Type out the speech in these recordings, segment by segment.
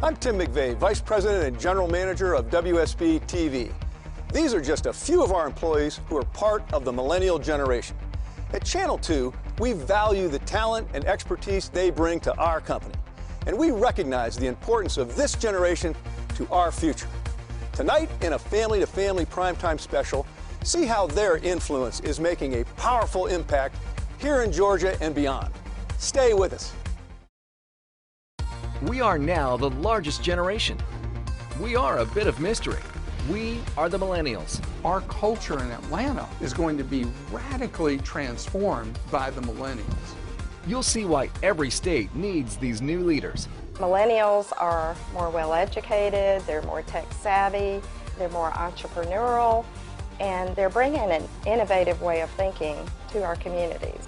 I'm Tim McVeigh, Vice President and General Manager of WSB TV. These are just a few of our employees who are part of the millennial generation. At Channel 2, we value the talent and expertise they bring to our company, and we recognize the importance of this generation to our future. Tonight, in a family-to-family primetime special, see how their influence is making a powerful impact here in Georgia and beyond. Stay with us. We are now the largest generation. We are a bit of mystery. We are the Millennials. Our culture in Atlanta is going to be radically transformed by the Millennials. You'll see why every state needs these new leaders. Millennials are more well-educated, they're more tech-savvy, they're more entrepreneurial, and they're bringing an innovative way of thinking to our communities.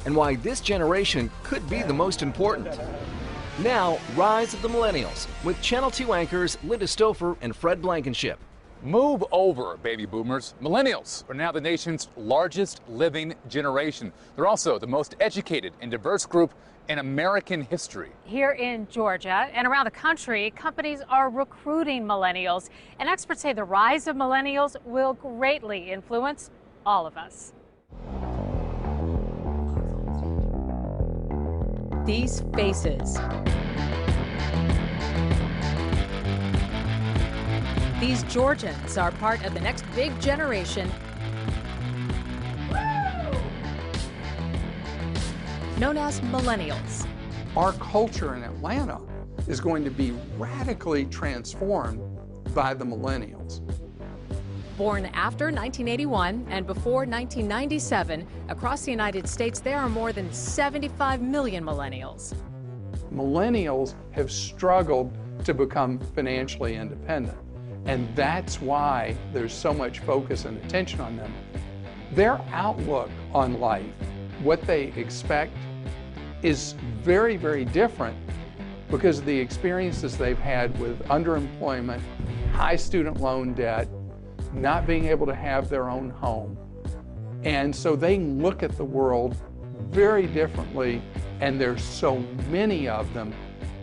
And why this generation could be the most important. Now, Rise of the Millennials, with Channel 2 anchors Linda Stouffer and Fred Blankenship. Move over, baby boomers. Millennials are now the nation's largest living generation. They're also the most educated and diverse group in American history. Here in Georgia and around the country, companies are recruiting millennials, and experts say the rise of millennials will greatly influence all of us. These faces. These Georgians are part of the next big generation known as Millennials. Our culture in Atlanta is going to be radically transformed by the Millennials. Born after 1981 and before 1997, across the United States, there are more than 75 million millennials. Millennials have struggled to become financially independent, and that's why there's so much focus and attention on them. Their outlook on life, what they expect, is very, very different because of the experiences they've had with underemployment, high student loan debt, not being able to have their own home. And so they look at the world very differently, and there's so many of them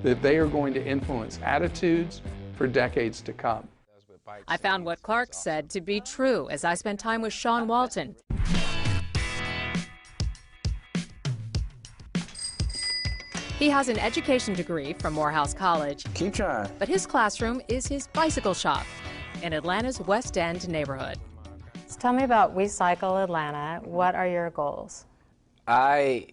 that they are going to influence attitudes for decades to come. I found what Clark said to be true as I spent time with Sean Walton. He has an education degree from Morehouse College. Keep trying. But his classroom is his bicycle shop in Atlanta's West End neighborhood. So tell me about We Cycle Atlanta. What are your goals? I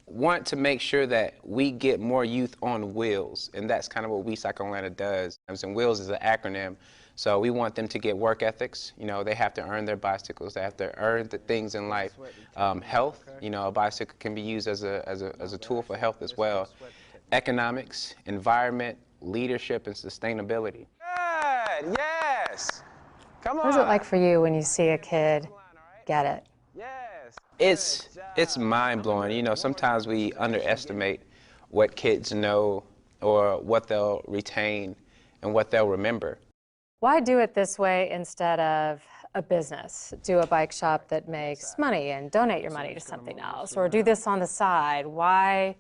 want to make sure that we get more youth on wheels, and that's kind of what We Cycle Atlanta does. And wheels is an acronym, so we want them to get work ethics. You know, they have to earn their bicycles. They have to earn the things in life. Health, you know, a bicycle can be used as a tool for health as well. Economics, environment, leadership, and sustainability. Good, yes. Come on. What is it like for you when you see a kid get it? It's mind-blowing. You know, sometimes we underestimate what kids know or what they'll retain and what they'll remember. Why do it this way instead of a business? Do a bike shop that makes money and donate your money to something else, or do this on the side? Why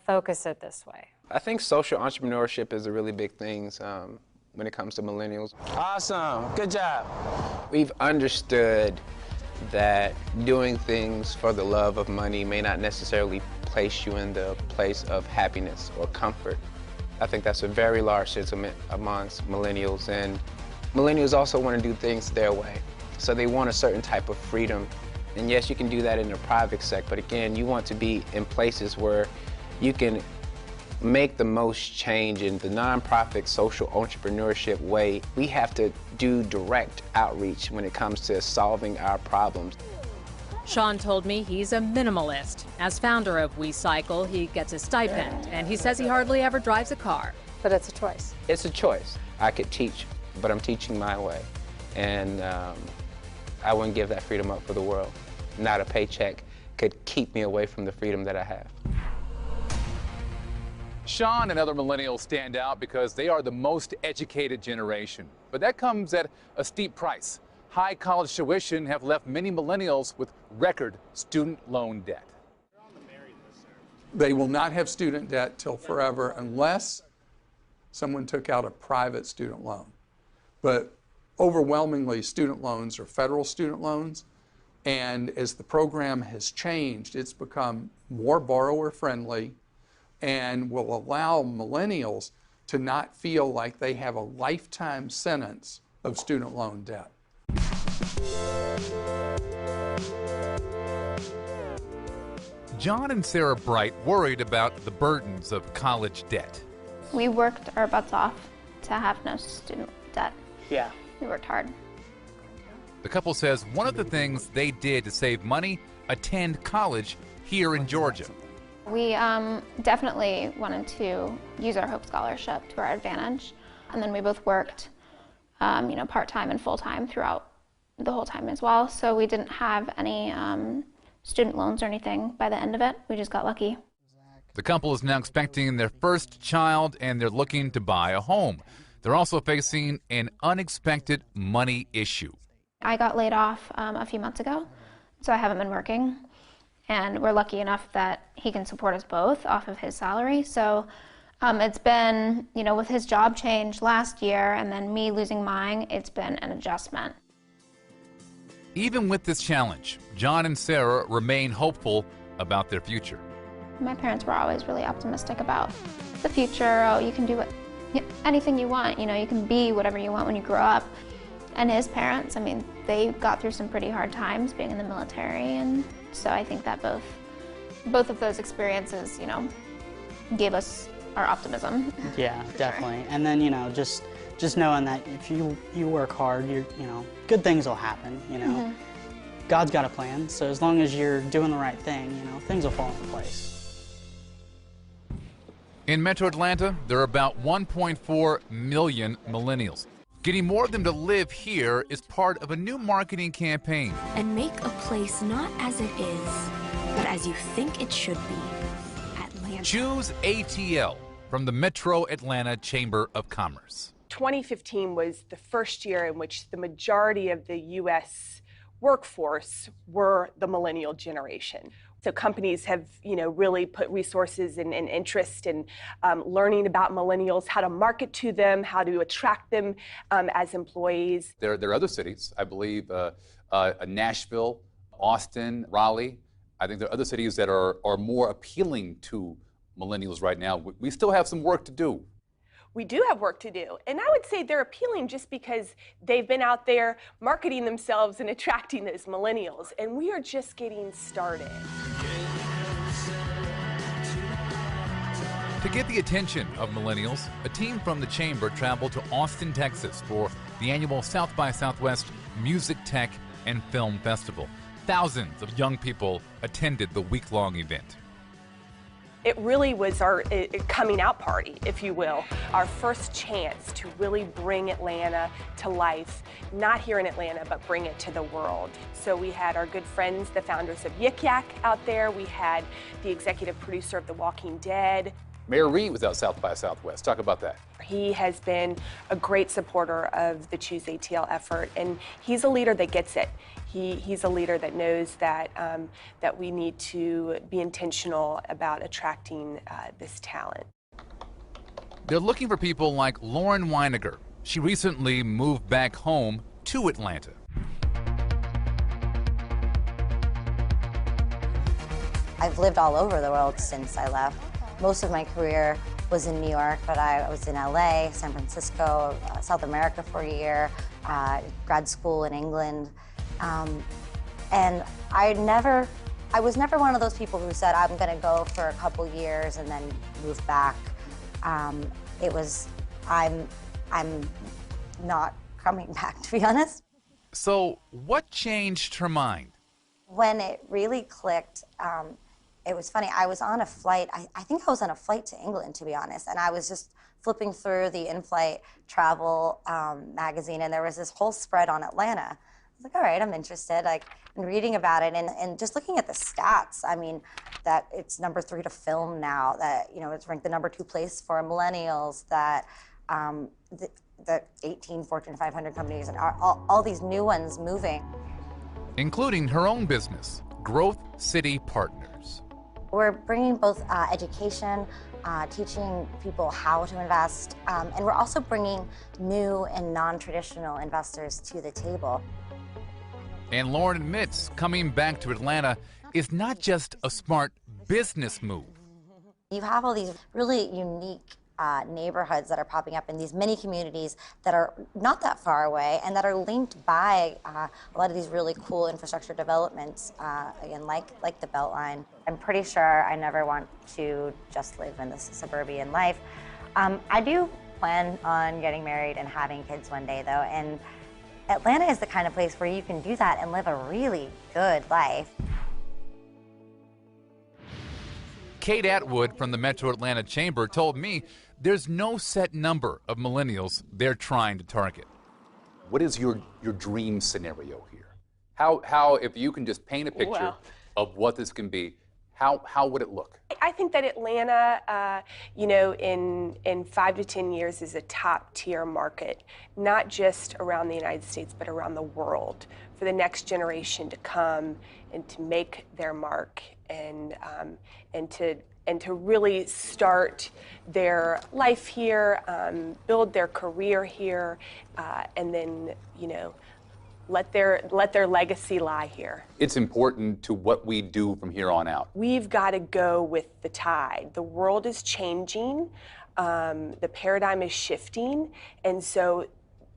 focus it this way? I think social entrepreneurship is a really big thing when it comes to millennials. Awesome, good job. We've understood that doing things for the love of money may not necessarily place you in the place of happiness or comfort. I think that's a very large sentiment amongst millennials, and millennials also want to do things their way. So they want a certain type of freedom. And yes, you can do that in the private sector, but again, you want to be in places where you can make the most change in the nonprofit social entrepreneurship way. We have to do direct outreach when it comes to solving our problems. Sean told me he's a minimalist. As founder of We Cycle, he gets a stipend, and he says he hardly ever drives a car. But it's a choice. It's a choice. I could teach, but I'm teaching my way. And I wouldn't give that freedom up for the world. Not a paycheck could keep me away from the freedom that I have. Sean and other millennials stand out because they are the most educated generation. But that comes at a steep price. High college tuition have left many millennials with record student loan debt. They will not have student debt till forever unless someone took out a private student loan. But overwhelmingly, student loans are federal student loans. And as the program has changed, it's become more borrower friendly and will allow millennials to not feel like they have a lifetime sentence of student loan debt. John and Sarah Bright worried about the burdens of college debt. We worked our butts off to have no student debt. Yeah. We worked hard. The couple says one of the things they did to save money, attend college here in Georgia. We definitely wanted to use our Hope Scholarship to our advantage. And then we both worked, part-time and full-time throughout the whole time as well. So we didn't have any student loans or anything by the end of it. We just got lucky. The couple is now expecting their first child and they're looking to buy a home. They're also facing an unexpected money issue. I got laid off a few months ago, so I haven't been working. And we're lucky enough that he can support us both off of his salary. So it's been, with his job change last year and then me losing mine, it's been an adjustment. Even with this challenge, John and Sarah remain hopeful about their future. My parents were always really optimistic about the future. Oh, you can do anything you want. You can be whatever you want when you grow up. And his parents, they got through some pretty hard times being in the military, and so I think that both of those experiences, gave us our optimism. Yeah, definitely. Sure. And then, just knowing that if you work hard, good things will happen, Mm-hmm. God's got a plan, so as long as you're doing the right thing, things will fall into place. In Metro Atlanta, there are about 1.4 million millennials. Getting more of them to live here is part of a new marketing campaign. And make a place not as it is, but as you think it should be. Atlanta. Choose ATL from the Metro Atlanta Chamber of Commerce. 2015 was the first year in which the majority of the U.S. workforce were the millennial generation. So companies have, really put resources and interest in learning about millennials, how to market to them, how to attract them as employees. There are other cities, I believe, Nashville, Austin, Raleigh. I think there are other cities that are more appealing to millennials right now. We still have some work to do. We do have work to do. And I would say they're appealing just because they've been out there marketing themselves and attracting those millennials. And we are just getting started. To get the attention of millennials, a team from the Chamber traveled to Austin, Texas for the annual South by Southwest Music, Tech, and Film Festival. Thousands of young people attended the week-long event. It really was our coming out party, if you will, our first chance to really bring Atlanta to life, not here in Atlanta, but bring it to the world. So we had our good friends, the founders of Yik Yak out there. We had the executive producer of The Walking Dead. Mayor Reed was out South by Southwest. Talk about that. He has been a great supporter of the Choose ATL effort, and he's a leader that gets it. He's a leader that knows that that we need to be intentional about attracting this talent. They're looking for people like Lauren Weiniger. She recently moved back home to Atlanta. I've lived all over the world since I left. Most of my career was in New York, but I was in LA, San Francisco, South America for a year, grad school in England. And I was never one of those people who said, I'm gonna go for a couple years and then move back. It was, I'm not coming back, to be honest. So what changed her mind? When it really clicked, it was funny. I was on a flight. I think I was on a flight to England, to be honest, and I was just flipping through the in-flight travel magazine, and there was this whole spread on Atlanta. I was like, all right, I'm interested. Like, and reading about it, and just looking at the stats. I mean, that it's #3 to film now. That it's ranked the #2 place for millennials. That the 18 Fortune 500 companies and all these new ones moving, including her own business, Growth City Partners. We're bringing both education, teaching people how to invest, and we're also bringing new and non-traditional investors to the table. And Lauren admits coming back to Atlanta is not just a smart business move. You have all these really unique neighborhoods that are popping up in these mini communities that are not that far away and that are linked by a lot of these really cool infrastructure developments, again, like the Beltline. I'm pretty sure I never want to just live in this suburban life. I do plan on getting married and having kids one day, though, and Atlanta is the kind of place where you can do that and live a really good life. Kate Atwood from the Metro Atlanta Chamber told me there's no set number of millennials they're trying to target. What is your dream scenario here? How if you can just paint a picture of what this can be, how would it look? I think that Atlanta, you know, in 5 to 10 years is a top tier market, not just around the United States, but around the world, for the next generation to come and to make their mark and to really start their life here, build their career here, and then, you know, let their legacy lie here. It's important to what we do from here on out. We've got to go with the tide. The world is changing, the paradigm is shifting, and so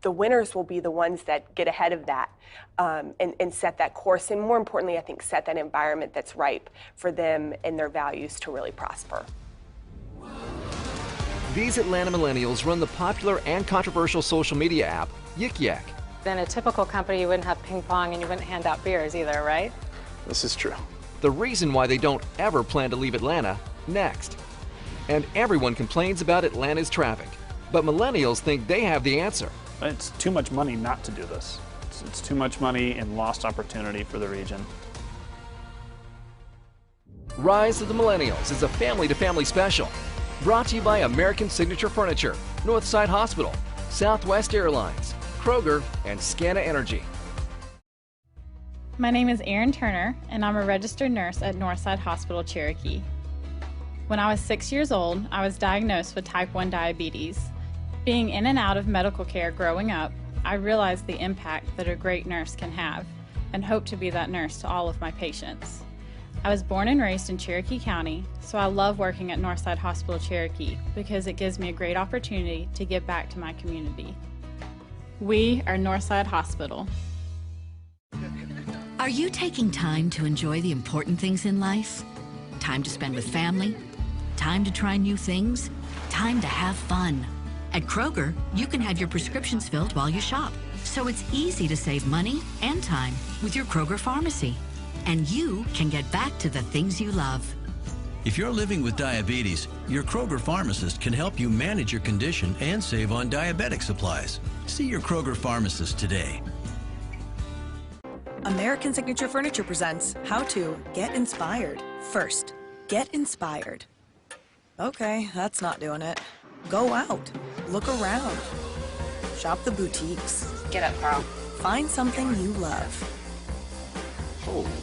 the winners will be the ones that get ahead of that and set that course, and more importantly, I think, set that environment that's ripe for them and their values to really prosper. These Atlanta millennials run the popular and controversial social media app Yik Yak. In a typical company, you wouldn't have ping pong and you wouldn't hand out beers either, right? This is true. The reason why they don't ever plan to leave Atlanta, next. And everyone complains about Atlanta's traffic, but millennials think they have the answer. It's too much money not to do this. It's too much money and lost opportunity for the region. Rise of the Millennials is a family-to-family special. Brought to you by American Signature Furniture, Northside Hospital, Southwest Airlines, Kroger, and Scana Energy. My name is Erin Turner, and I'm a registered nurse at Northside Hospital, Cherokee. When I was 6 years old, I was diagnosed with type 1 diabetes. Being in and out of medical care growing up, I realized the impact that a great nurse can have, and hope to be that nurse to all of my patients. I was born and raised in Cherokee County, so I love working at Northside Hospital, Cherokee, because it gives me a great opportunity to give back to my community. We are Northside Hospital. Are you taking time to enjoy the important things in life? Time to spend with family? Time to try new things? Time to have fun? At Kroger, you can have your prescriptions filled while you shop. So it's easy to save money and time with your Kroger pharmacy. And you can get back to the things you love. If you're living with diabetes, your Kroger pharmacist can help you manage your condition and save on diabetic supplies. See your Kroger pharmacist today. American Signature Furniture presents How to Get Inspired. First, get inspired. Okay, that's not doing it. Go out. Look around. Shop the boutiques. Get up, Carl. Find something you love.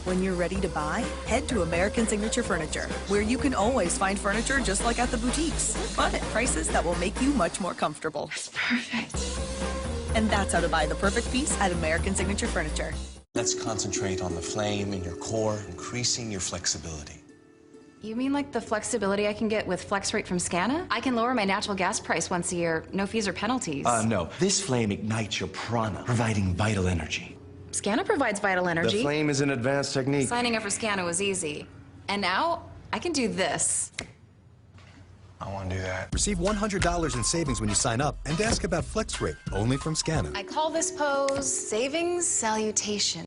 When you're ready to buy, head to American Signature Furniture, where you can always find furniture just like at the boutiques, but at prices that will make you much more comfortable. That's perfect. And that's how to buy the perfect piece at American Signature Furniture. Let's concentrate on the flame in your core, increasing your flexibility. You mean like the flexibility I can get with FlexRate from Scana? I can lower my natural gas price once a year, no fees or penalties. No. This flame ignites your prana, providing vital energy. Scana provides vital energy. The flame is an advanced technique. Signing up for Scana was easy. And now, I can do this. I want to do that. Receive $100 in savings when you sign up and ask about FlexRate, only from Scana. I call this pose Savings Salutation.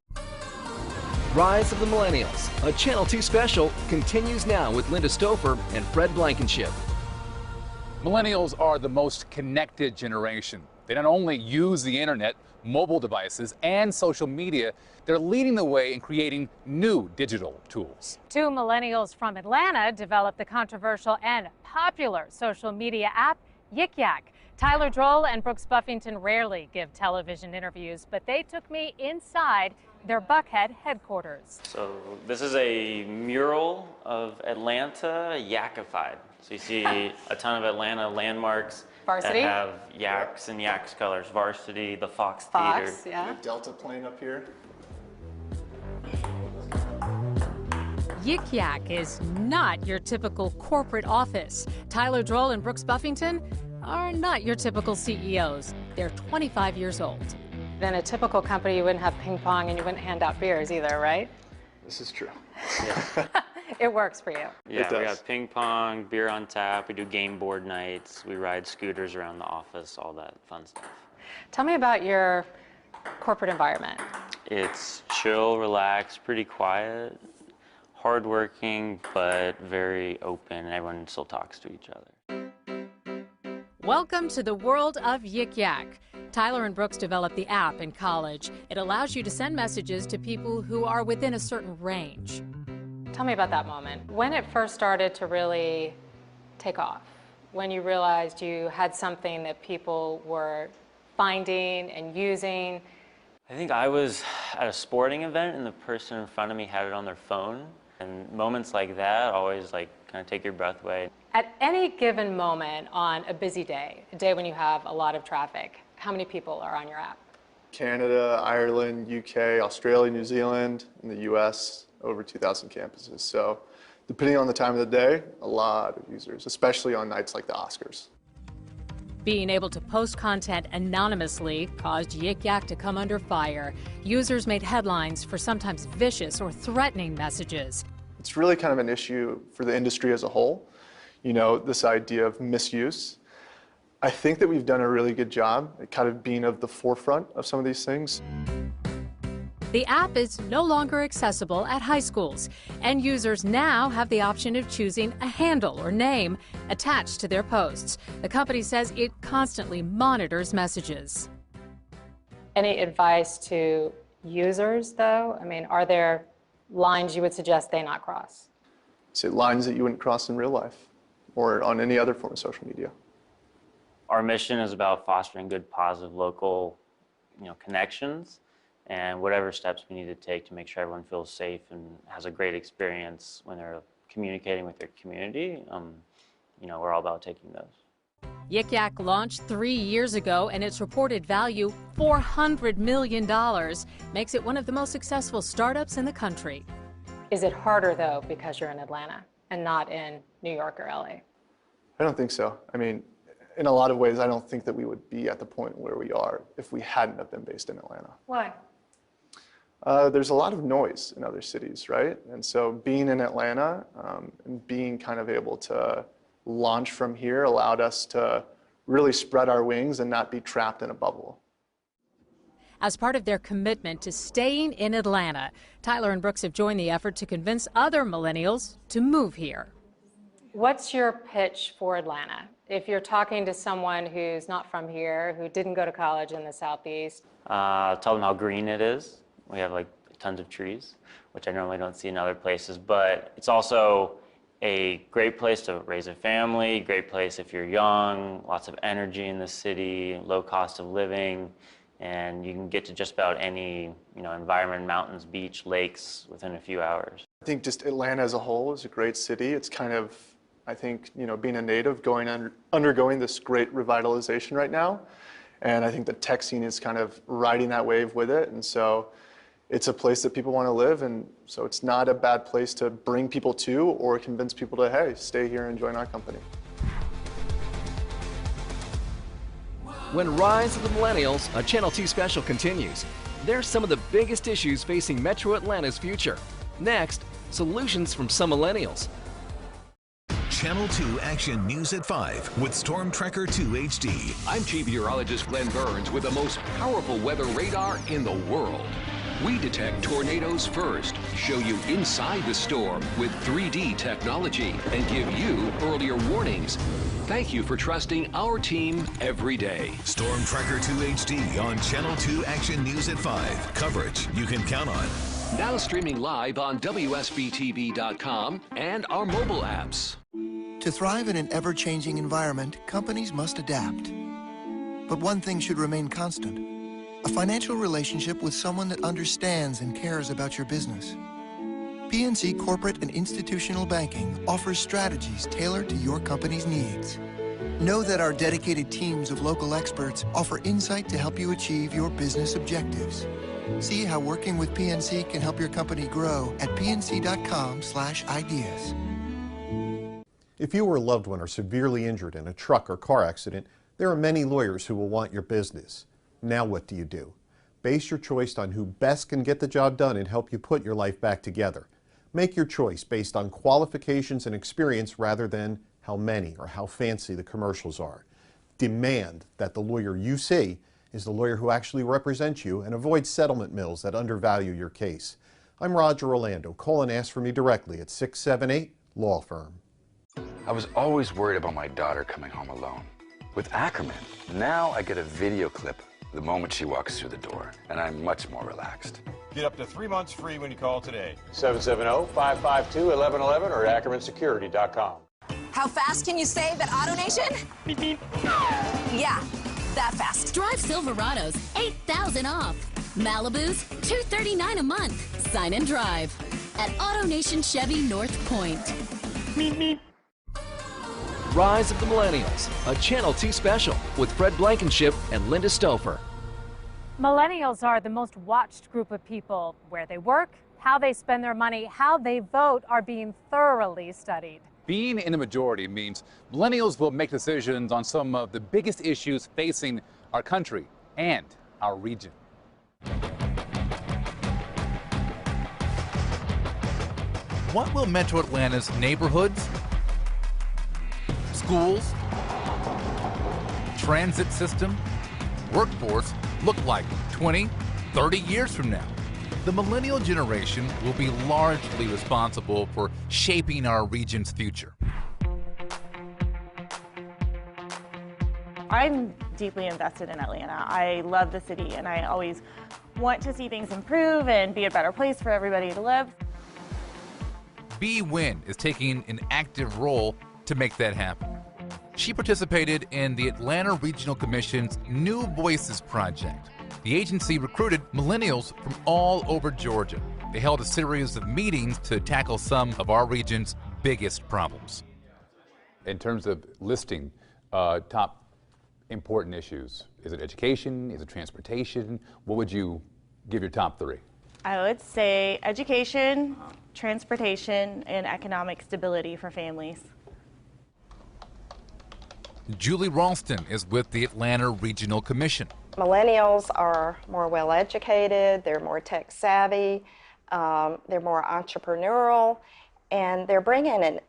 Rise of the Millennials, a Channel 2 special, continues now with Linda Stouffer and Fred Blankenship. Millennials are the most connected generation. They not only use the internet, mobile devices, and social media, they're leading the way in creating new digital tools. Two millennials from Atlanta developed the controversial and popular social media app Yik Yak. Tyler Droll and Brooks Buffington rarely give television interviews, but they took me inside their Buckhead headquarters. So this is a mural of Atlanta yakified. So you see a ton of Atlanta landmarks Varsity? that have yaks and yaks colors. Varsity, the Fox Theater. Yeah. The Delta plane up here. Yik Yak is not your typical corporate office. Tyler Droll and Brooks Buffington are not your typical CEOs. They're 25 years old. Then a typical company, you wouldn't have ping pong and you wouldn't hand out beers either, right? This is true. It works for you. Yeah, we got ping pong, beer on tap, we do game board nights, we ride scooters around the office, all that fun stuff. Tell me about your corporate environment. It's chill, relaxed, pretty quiet, hardworking, but very open, and everyone still talks to each other. Welcome to the world of Yik Yak. Tyler and Brooks developed the app in college. It allows you to send messages to people who are within a certain range. Tell me about that moment. When it first started to really take off, when you realized you had something that people were finding and using. I think I was at a sporting event and the person in front of me had it on their phone. And moments like that always kind of take your breath away. At any given moment on a busy day, a day when you have a lot of traffic, how many people are on your app? Canada, Ireland, UK, Australia, New Zealand, and the US, over 2,000 campuses. So depending on the time of the day, a lot of users, especially on nights like the Oscars. Being able to post content anonymously caused Yik Yak to come under fire. Users made headlines for sometimes vicious or threatening messages. It's really kind of an issue for the industry as a whole, this idea of misuse. I think that we've done a really good job at kind of being at the forefront of some of these things. The app is no longer accessible at high schools, and users now have the option of choosing a handle or name attached to their posts. The company says it constantly monitors messages. Any advice to users, though? I mean, are there lines you would suggest they not cross? Say lines that you wouldn't cross in real life or on any other form of social media. Our mission is about fostering good, positive, local, connections, and whatever steps we need to take to make sure everyone feels safe and has a great experience when they're communicating with their community. We're all about taking those. Yik Yak launched 3 years ago, and its reported value, $400 million, makes it one of the most successful startups in the country. Is it harder, though, because you're in Atlanta and not in New York or LA? I don't think so. I mean, in a lot of ways, I don't think that we would be at the point where we are if we hadn't have been based in Atlanta. Why? There's a lot of noise in other cities, right? And so being in Atlanta and being kind of able to launch from here allowed us to really spread our wings and not be trapped in a bubble. As part of their commitment to staying in Atlanta, Tyler and Brooks have joined the effort to convince other millennials to move here. What's your pitch for Atlanta? If you're talking to someone who's not from here, who didn't go to college in the Southeast. Tell them how green it is. We have tons of trees, which I normally don't see in other places, but it's also a great place to raise a family, great place if you're young, lots of energy in the city, low cost of living, and you can get to just about any environment, mountains, beach, lakes within a few hours. I think just Atlanta as a whole is a great city. It's kind of, I think, being a native, undergoing this great revitalization right now. And I think the tech scene is kind of riding that wave with it. And so it's a place that people want to live. And so it's not a bad place to bring people to or convince people to, hey, stay here and join our company. When Rise of the Millennials, a Channel 2 special continues, there's some of the biggest issues facing Metro Atlanta's future. Next, solutions from some millennials. Channel 2 Action News at 5 with Storm Tracker 2 HD. I'm Chief Meteorologist Glenn Burns with the most powerful weather radar in the world. We detect tornadoes first, show you inside the storm with 3D technology, and give you earlier warnings. Thank you for trusting our team every day. Storm Tracker 2 HD on Channel 2 Action News at 5. Coverage you can count on. Now streaming live on WSBTV.com and our mobile apps. To thrive in an ever-changing environment, companies must adapt. But one thing should remain constant: a financial relationship with someone that understands and cares about your business. PNC Corporate and Institutional Banking offers strategies tailored to your company's needs. Know that our dedicated teams of local experts offer insight to help you achieve your business objectives. See how working with PNC can help your company grow at pnc.com/ideas. If you or a loved one are severely injured in a truck or car accident, there are many lawyers who will want your business. Now what do you do? Base your choice on who best can get the job done and help you put your life back together. Make your choice based on qualifications and experience rather than how many or how fancy the commercials are. Demand that the lawyer you see is the lawyer who actually represents you, and avoid settlement mills that undervalue your case. I'm Roger Orlando. Call and ask for me directly at 678 Law Firm. I was always worried about my daughter coming home alone. With Ackerman, now I get a video clip the moment she walks through the door, and I'm much more relaxed. Get up to 3 months free when you call today. 770-552-1111 or AckermanSecurity.com. How fast can you save at AutoNation? Beep, beep. Yeah, that fast. Drive Silverados, 8,000 off. Malibus, $239 a month. Sign and drive at AutoNation Chevy North Point. Meep, meep. Rise of the Millennials, a Channel 2 special with Fred Blankenship and Linda Stouffer. Millennials are the most watched group of people. Where they work, how they spend their money, how they vote are being thoroughly studied. Being in the majority means millennials will make decisions on some of the biggest issues facing our country and our region. What will Metro Atlanta's neighborhoods, schools, transit system, workforce look like 20, 30 years from now? The millennial generation will be largely responsible for shaping our region's future. I'm deeply invested in Atlanta. I love the city and I always want to see things improve and be a better place for everybody to live. Bee Nguyen is taking an active role to make that happen. She participated in the Atlanta Regional Commission's New Voices project. The agency recruited millennials from all over Georgia. They held a series of meetings to tackle some of our region's biggest problems. In terms of listing top important issues, is it education? Is it transportation? What would you give your top three? I would say education, transportation, and economic stability for families. Julie Ralston is with the Atlanta Regional Commission. Millennials are more well educated, they're more tech savvy, they're more entrepreneurial, and they're bringing an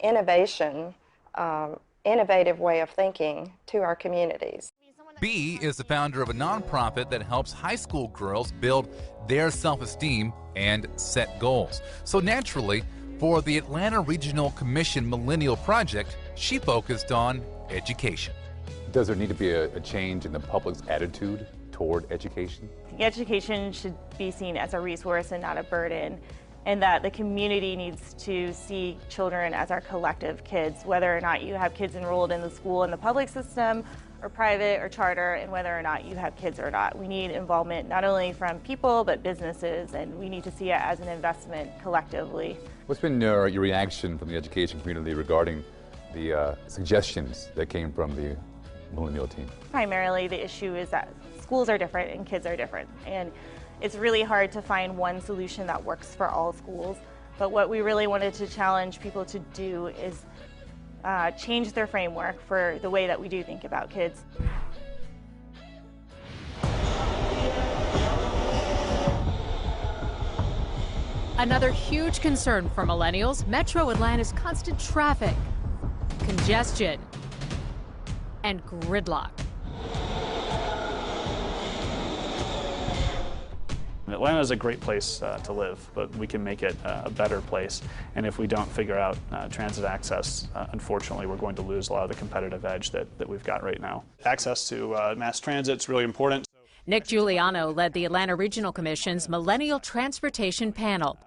innovative way of thinking to our communities. Bee is the founder of a nonprofit that helps high school girls build their self-esteem and set goals. So naturally, for the Atlanta Regional Commission Millennial Project, she focused on education. Does there need to be a change in the public's attitude toward education? Education should be seen as a resource and not a burden, and that the community needs to see children as our collective kids, whether or not you have kids enrolled in the school in the public system or private or charter, and whether or not you have kids or not. We need involvement not only from people but businesses, and we need to see it as an investment collectively. What's been your reaction from the education community regarding the suggestions that came from the millennial team? Primarily the issue is that schools are different and kids are different, and it's really hard to find one solution that works for all schools. But what we really wanted to challenge people to do is change their framework for the way that we do think about kids. Another huge concern for millennials, Metro Atlanta's constant traffic, congestion, and gridlock. Atlanta is a great place to live, but we can make it a better place. And if we don't figure out transit access, unfortunately, we're going to lose a lot of the competitive edge that we've got right now. Access to mass transit is really important. Nick Giuliano led the Atlanta Regional Commission's Millennial Transportation Panel.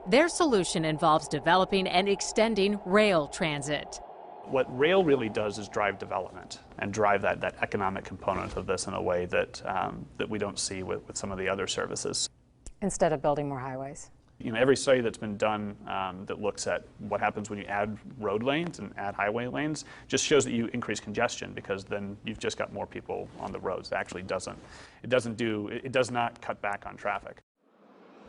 Their solution involves developing and extending rail transit. What rail really does is drive development and drive that economic component of this in a way that we don't see with some of the other services. Instead of building more highways. You know, every study that's been done that looks at what happens when you add road lanes and add highway lanes just shows that you increase congestion, because then you've just got more people on the roads. It actually does not cut back on traffic.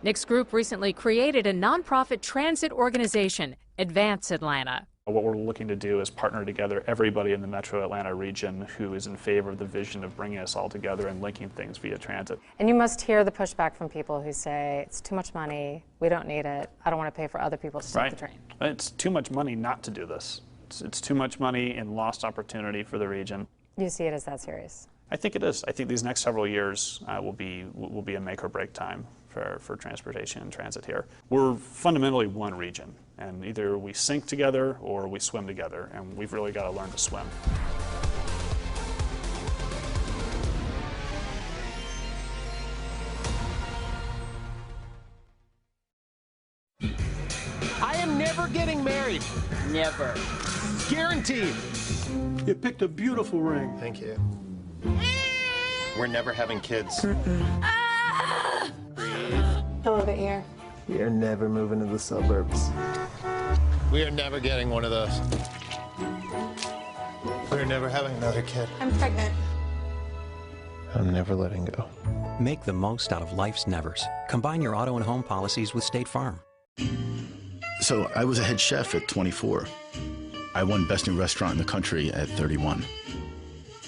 Nick's group recently created a nonprofit transit organization, Advance Atlanta. What we're looking to do is partner together everybody in the metro Atlanta region who is in favor of the vision of bringing us all together and linking things via transit. And you must hear the pushback from people who say, it's too much money, we don't need it, I don't want to pay for other people to take the train. It's too much money not to do this. It's too much money and lost opportunity for the region. You see it as that serious? I think it is. I think these next several years will be a make or break time for transportation and transit here. We're fundamentally one region, and either we sink together or we swim together, and we've really got to learn to swim. I am never getting married. Never. Guaranteed. You picked a beautiful ring. Thank you. We're never having kids. I love it here. We are never moving to the suburbs. We are never getting one of those. We're never having another kid. I'm pregnant. I'm never letting go. Make the most out of life's nevers. Combine your auto and home policies with State Farm. So I was a head chef at 24. I won Best New Restaurant in the Country at 31.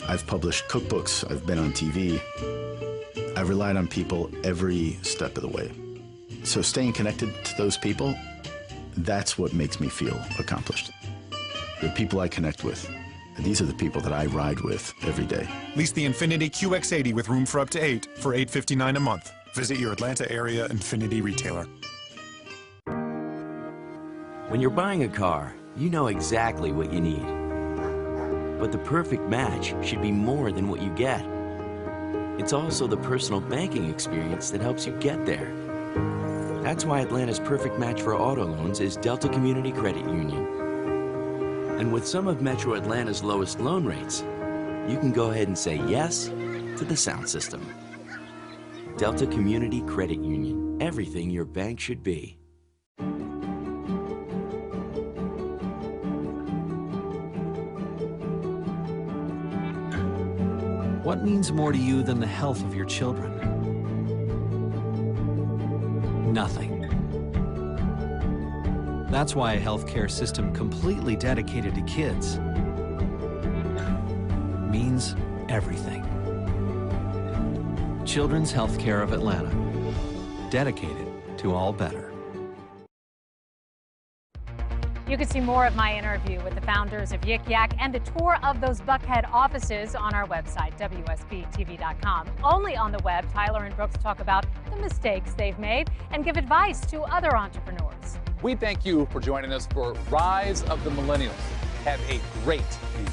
I've published cookbooks, I've been on TV. I've relied on people every step of the way. So staying connected to those people, that's what makes me feel accomplished. The people I connect with, these are the people that I ride with every day. Lease the Infiniti QX80 with room for up to 8 for $859 a month. Visit your Atlanta area Infiniti retailer. When you're buying a car, you know exactly what you need. But the perfect match should be more than what you get. It's also the personal banking experience that helps you get there. That's why Atlanta's perfect match for auto loans is Delta Community Credit Union. And with some of Metro Atlanta's lowest loan rates, you can go ahead and say yes to the sound system. Delta Community Credit Union, everything your bank should be. What means more to you than the health of your children? Nothing. That's why a healthcare system completely dedicated to kids means everything. Children's Healthcare of Atlanta, dedicated to all better. You can see more of my interview with the founders of Yik Yak and the tour of those Buckhead offices on our website, WSBTV.com. Only on the web, Tyler and Brooks talk about the mistakes they've made and give advice to other entrepreneurs. We thank you for joining us for Rise of the Millennials. Have a great week.